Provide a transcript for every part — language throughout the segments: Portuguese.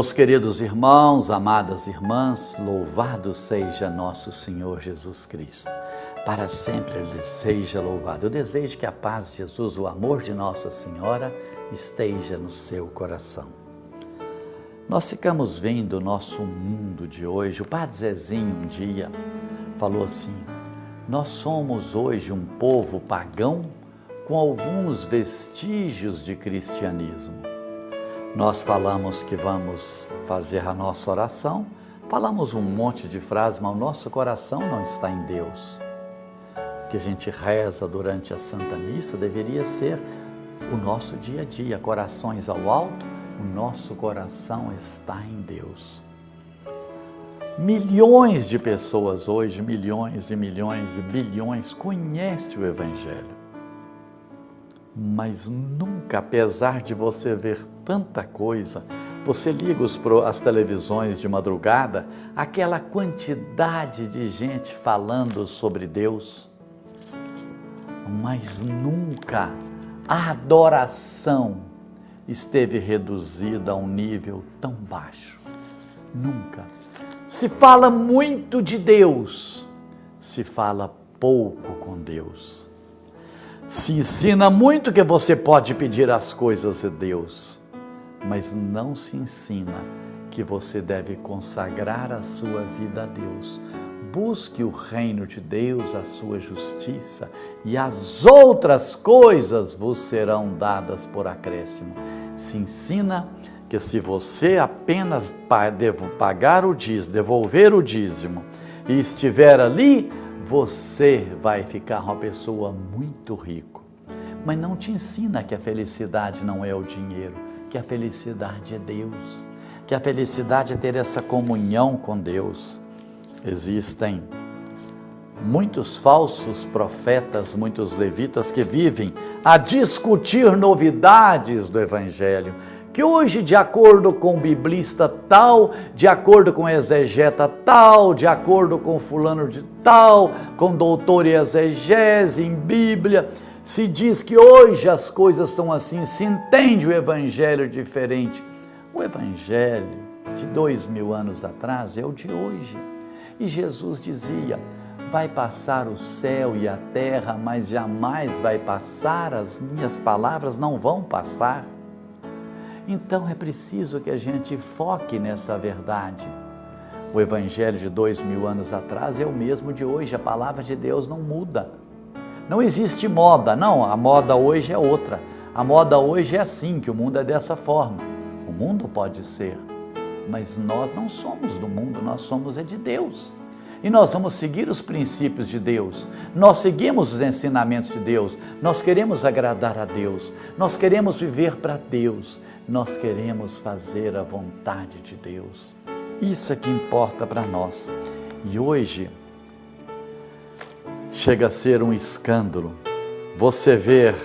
Meus queridos irmãos, amadas irmãs, louvado seja nosso Senhor Jesus Cristo. Para sempre Ele seja louvado. Eu desejo que a paz de Jesus, o amor de Nossa Senhora, esteja no seu coração. Nós ficamos vendo o nosso mundo de hoje. O Padre Zezinho um dia falou assim: nós somos hoje um povo pagão com alguns vestígios de cristianismo. Nós falamos que vamos fazer a nossa oração, falamos um monte de frases, mas o nosso coração não está em Deus. O que a gente reza durante a Santa Missa deveria ser o nosso dia a dia, corações ao alto, o nosso coração está em Deus. Milhões de pessoas hoje, milhões e milhões e bilhões, conhecem o Evangelho. Mas nunca, apesar de você ver tanta coisa, você liga as televisões de madrugada, aquela quantidade de gente falando sobre Deus, mas nunca a adoração esteve reduzida a um nível tão baixo. Nunca. Se fala muito de Deus, se fala pouco com Deus. Se ensina muito que você pode pedir as coisas a Deus, mas não se ensina que você deve consagrar a sua vida a Deus. Busque o reino de Deus, a sua justiça, e as outras coisas vos serão dadas por acréscimo. Se ensina que se você apenas pagar o dízimo, devolver o dízimo, e estiver ali, você vai ficar uma pessoa muito rica. Mas não te ensina que a felicidade não é o dinheiro, que a felicidade é Deus, que a felicidade é ter essa comunhão com Deus. Existem muitos falsos profetas, muitos levitas que vivem a discutir novidades do Evangelho, que hoje, de acordo com o biblista tal, de acordo com o exegeta tal, de acordo com fulano de tal, com doutor em exegese, em Bíblia, se diz que hoje as coisas são assim, se entende o Evangelho diferente. O Evangelho de 2000 anos atrás é o de hoje. E Jesus dizia: vai passar o céu e a terra, mas jamais vai passar, as minhas palavras não vão passar. Então é preciso que a gente foque nessa verdade. O Evangelho de 2000 anos atrás é o mesmo de hoje, a palavra de Deus não muda. Não existe moda, não, a moda hoje é outra. A moda hoje é assim, que o mundo é dessa forma. O mundo pode ser, mas nós não somos do mundo, nós somos de Deus. E nós vamos seguir os princípios de Deus, nós seguimos os ensinamentos de Deus, nós queremos agradar a Deus, nós queremos viver para Deus, nós queremos fazer a vontade de Deus. Isso é que importa para nós. E hoje chega a ser um escândalo você ver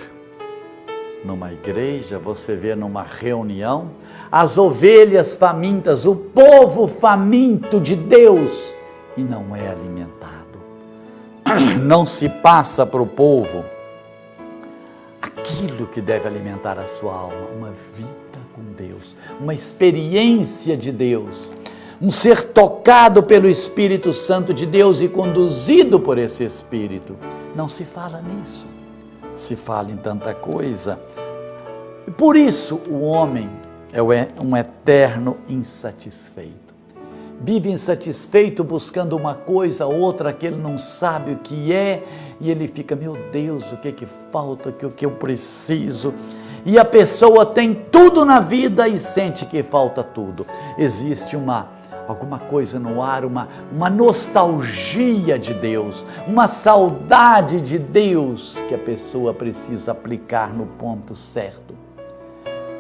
numa igreja, você ver numa reunião, as ovelhas famintas, o povo faminto de Deus, e não é alimentado. Não se passa para o povo aquilo que deve alimentar a sua alma, uma vida com Deus, uma experiência de Deus, um ser tocado pelo Espírito Santo de Deus e conduzido por esse Espírito. Não se fala nisso, se fala em tanta coisa. E por isso o homem é um eterno insatisfeito. Vive insatisfeito buscando uma coisa, outra que ele não sabe o que é, e ele fica: meu Deus, o que que falta, o que eu preciso? E a pessoa tem tudo na vida e sente que falta tudo. Existe alguma coisa no ar, uma nostalgia de Deus, uma saudade de Deus que a pessoa precisa aplicar no ponto certo.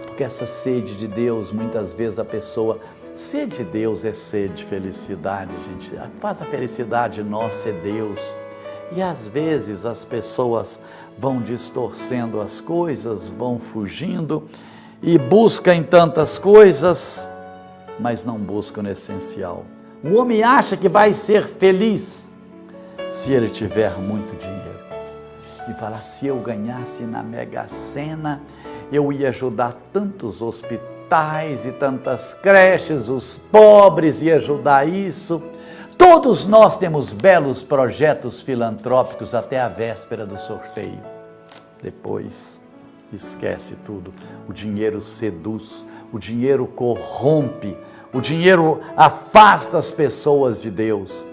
Porque essa sede de Deus, muitas vezes a pessoa... Sede de Deus é sede de felicidade, gente. Faz a felicidade nossa é Deus. E às vezes as pessoas vão distorcendo as coisas, vão fugindo e buscam tantas coisas, mas não buscam o essencial. O homem acha que vai ser feliz se ele tiver muito dinheiro. E fala: se eu ganhasse na Mega Sena, eu ia ajudar tantos hospitais, hospitais e tantas creches, os pobres e ajudar isso. Todos nós temos belos projetos filantrópicos até a véspera do sorteio. Depois, esquece tudo. O dinheiro seduz, o dinheiro corrompe, o dinheiro afasta as pessoas de Deus.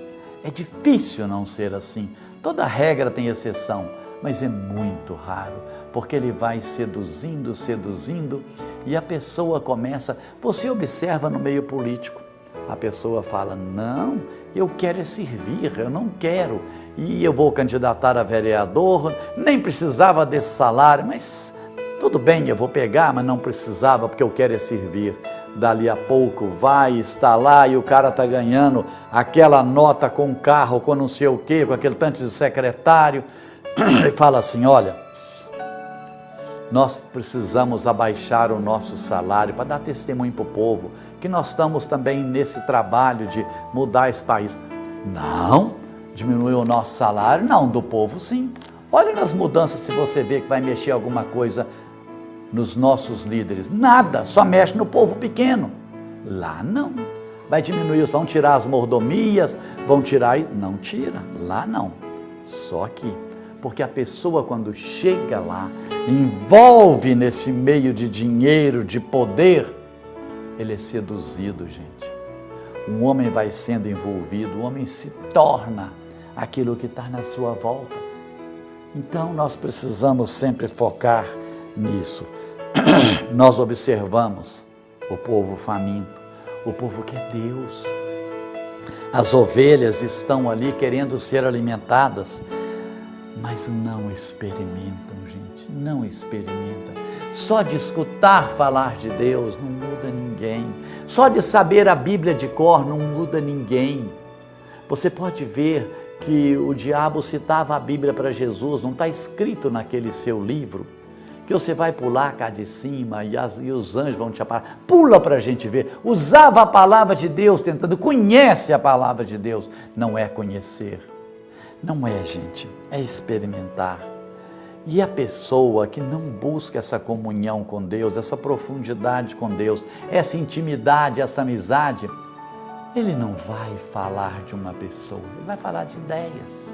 É difícil não ser assim. Toda regra tem exceção, mas é muito raro, porque ele vai seduzindo, seduzindo, e a pessoa começa... Você observa no meio político, a pessoa fala, não, eu quero é servir, eu não quero, e eu vou candidatar a vereador, nem precisava desse salário, mas tudo bem, eu vou pegar, mas não precisava, porque eu quero é servir. Dali a pouco vai, está lá, e o cara está ganhando aquela nota com carro, com não sei o quê, com aquele tanto de secretário, e fala assim, olha, nós precisamos abaixar o nosso salário para dar testemunho para o povo, que nós estamos também nesse trabalho de mudar esse país. Não, diminuir o nosso salário? Não, do povo sim. Olha nas mudanças, se você vê que vai mexer alguma coisa nos nossos líderes. Nada, só mexe no povo pequeno. Lá não. Vai diminuir, vão tirar as mordomias, vão tirar... Não tira, lá não. Só aqui. Porque a pessoa, quando chega lá, envolve nesse meio de dinheiro, de poder, ele é seduzido, gente. Um homem vai sendo envolvido, o homem se torna aquilo que está na sua volta. Então, nós precisamos sempre focar nisso. Nós observamos o povo faminto, o povo quer Deus. As ovelhas estão ali querendo ser alimentadas, mas não experimentam, gente, não experimentam. Só de escutar falar de Deus não muda ninguém. Só de saber a Bíblia de cor não muda ninguém. Você pode ver que o diabo citava a Bíblia para Jesus, não está escrito naquele seu livro, que você vai pular cá de cima e os anjos vão te aparar. Pula para a gente ver. Usava a palavra de Deus tentando, conhece a palavra de Deus. Não é conhecer. Não é, gente, é experimentar. E a pessoa que não busca essa comunhão com Deus, essa profundidade com Deus, essa intimidade, essa amizade, ele não vai falar de uma pessoa, ele vai falar de ideias.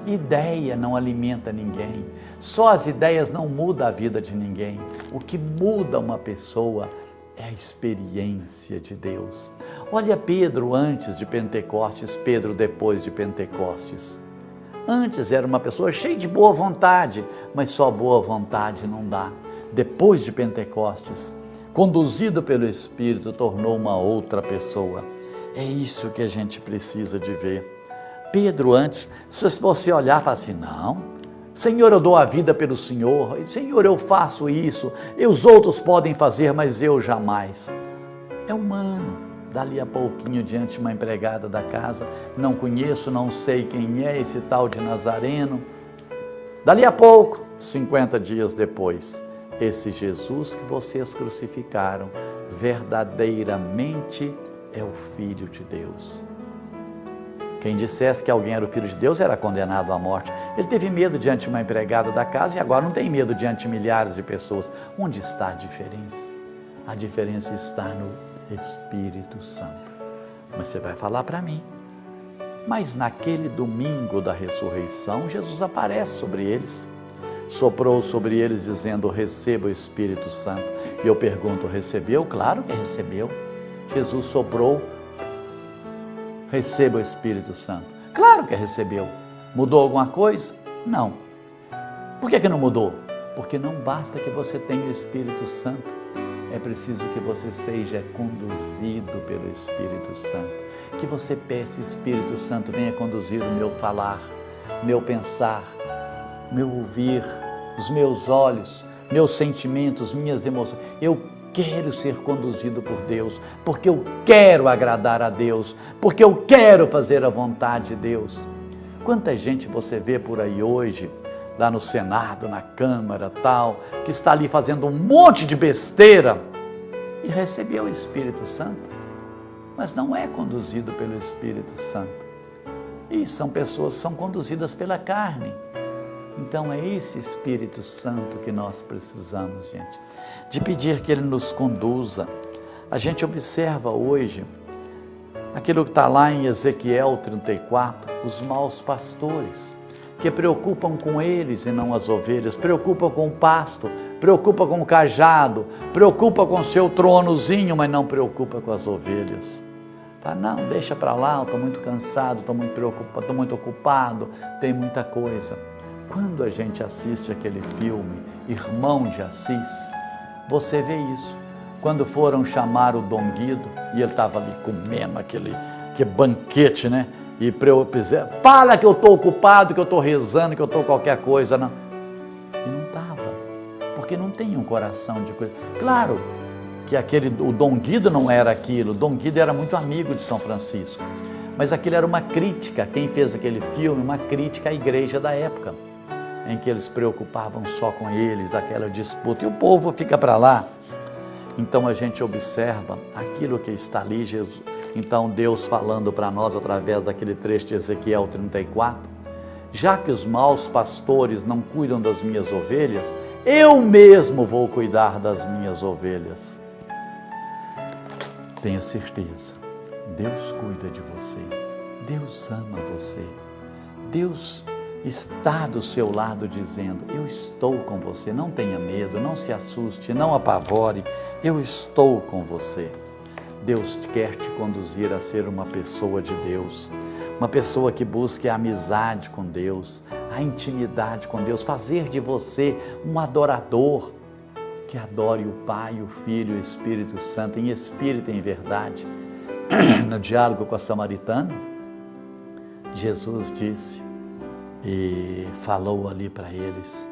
Ideia não alimenta ninguém, só as ideias não mudam a vida de ninguém. O que muda uma pessoa é a experiência de Deus. Olha Pedro antes de Pentecostes, Pedro depois de Pentecostes. Antes era uma pessoa cheia de boa vontade, mas só boa vontade não dá. Depois de Pentecostes, conduzido pelo Espírito, tornou uma outra pessoa. É isso que a gente precisa de ver. Pedro antes, se você olhar e falar assim, não, Senhor, eu dou a vida pelo Senhor, Senhor, eu faço isso, e os outros podem fazer, mas eu jamais. É humano. Dali a pouquinho, diante de uma empregada da casa, não conheço, não sei quem é esse tal de Nazareno. Dali a pouco, 50 dias depois, esse Jesus que vocês crucificaram, verdadeiramente é o Filho de Deus. Quem dissesse que alguém era o Filho de Deus era condenado à morte. Ele teve medo diante de uma empregada da casa e agora não tem medo diante de milhares de pessoas. Onde está a diferença? A diferença está no Espírito Santo. Mas você vai falar para mim. Mas naquele domingo da ressurreição, Jesus aparece sobre eles. Soprou sobre eles dizendo, receba o Espírito Santo. E eu pergunto, recebeu? Claro que recebeu. Jesus soprou, receba o Espírito Santo. Claro que recebeu. Mudou alguma coisa? Não. Por que não mudou? Porque não basta que você tenha o Espírito Santo. É preciso que você seja conduzido pelo Espírito Santo. Que você peça, Espírito Santo, venha conduzir o meu falar, meu pensar, meu ouvir, os meus olhos, meus sentimentos, minhas emoções. Eu quero ser conduzido por Deus, porque eu quero agradar a Deus, porque eu quero fazer a vontade de Deus. Quanta gente você vê por aí hoje, lá no Senado, na Câmara, tal, que está ali fazendo um monte de besteira e recebeu o Espírito Santo, mas não é conduzido pelo Espírito Santo. E são pessoas que são conduzidas pela carne. Então é esse Espírito Santo que nós precisamos, gente, de pedir que Ele nos conduza. A gente observa hoje aquilo que está lá em Ezequiel 34, os maus pastores, que preocupam com eles e não as ovelhas, preocupam com o pasto, preocupam com o cajado, preocupam com o seu tronozinho, mas não preocupam com as ovelhas. Fala, não, deixa para lá, eu estou muito cansado, estou muito preocupado, estou muito ocupado, tem muita coisa. Quando a gente assiste aquele filme, Irmão de Assis, você vê isso. Quando foram chamar o Dom Guido, e ele estava ali comendo aquele banquete, né? E fala que eu estou ocupado, que eu estou rezando, que eu estou qualquer coisa. Não. E não estava, porque não tem um coração de coisa. Claro que o Dom Guido não era aquilo, o Dom Guido era muito amigo de São Francisco, mas aquilo era uma crítica, quem fez aquele filme, uma crítica à igreja da época, em que eles se preocupavam só com eles, aquela disputa, e o povo fica para lá. Então a gente observa aquilo que está ali, Jesus. Então Deus falando para nós através daquele trecho de Ezequiel 34, já que os maus pastores não cuidam das minhas ovelhas, eu mesmo vou cuidar das minhas ovelhas. Tenha certeza, Deus cuida de você, Deus ama você, Deus está do seu lado dizendo, eu estou com você, não tenha medo, não se assuste, não apavore, eu estou com você. Deus quer te conduzir a ser uma pessoa de Deus, uma pessoa que busque a amizade com Deus, a intimidade com Deus, fazer de você um adorador, que adore o Pai, o Filho e o Espírito Santo, em espírito e em verdade. No diálogo com a samaritana, Jesus disse e falou ali para eles,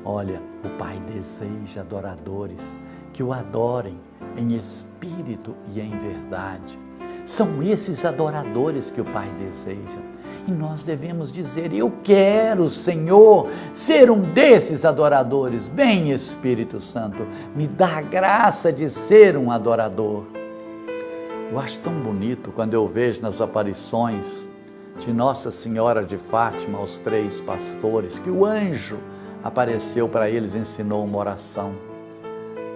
olha, o Pai deseja adoradores que o adorem em espírito e em verdade. São esses adoradores que o Pai deseja. E nós devemos dizer, eu quero, Senhor, ser um desses adoradores. Vem, Espírito Santo, me dá a graça de ser um adorador. Eu acho tão bonito quando eu vejo nas aparições de Nossa Senhora de Fátima aos 3 pastores, que o anjo apareceu para eles e ensinou uma oração,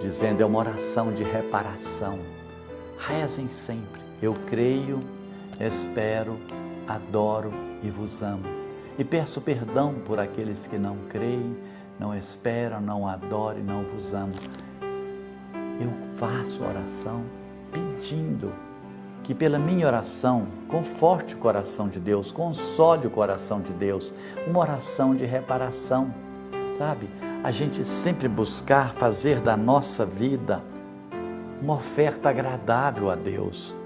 dizendo, é uma oração de reparação. Rezem sempre, eu creio, espero, adoro e vos amo. E peço perdão por aqueles que não creem, não esperam, não adoram e não vos amam. Eu faço oração pedindo que pela minha oração conforte o coração de Deus, console o coração de Deus, uma oração de reparação, sabe? A gente sempre buscar fazer da nossa vida uma oferta agradável a Deus.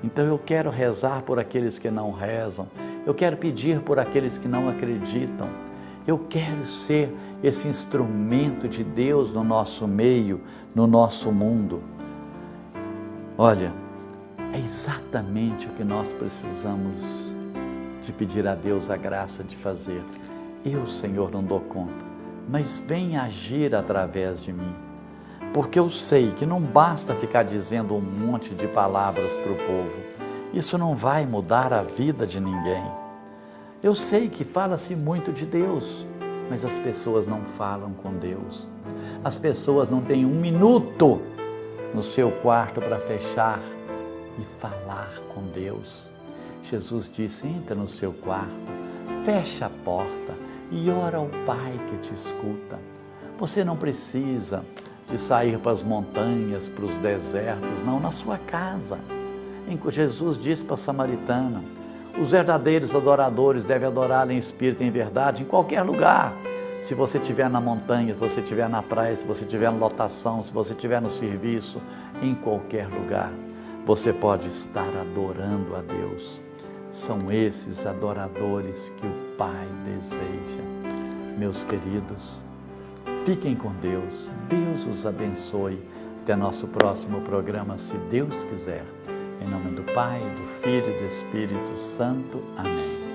Então eu quero rezar por aqueles que não rezam, eu quero pedir por aqueles que não acreditam, eu quero ser esse instrumento de Deus no nosso meio, no nosso mundo. Olha, é exatamente o que nós precisamos de pedir a Deus a graça de fazer. Eu, Senhor, não dou conta, mas vem agir através de mim, porque eu sei que não basta ficar dizendo um monte de palavras para o povo, isso não vai mudar a vida de ninguém. Eu sei que fala-se muito de Deus, mas as pessoas não falam com Deus, as pessoas não têm um minuto no seu quarto para fechar e falar com Deus. Jesus disse, entra no seu quarto, fecha a porta e ora ao Pai que te escuta. Você não precisa de sair para as montanhas, para os desertos, não, na sua casa. Jesus disse para a samaritana, os verdadeiros adoradores devem adorar em espírito e em verdade, em qualquer lugar. Se você estiver na montanha, se você estiver na praia, se você estiver na lotação, se você estiver no serviço, em qualquer lugar, você pode estar adorando a Deus. São esses adoradores que o Pai deseja. Meus queridos, fiquem com Deus, Deus os abençoe. Até nosso próximo programa, se Deus quiser. Em nome do Pai, do Filho e do Espírito Santo. Amém.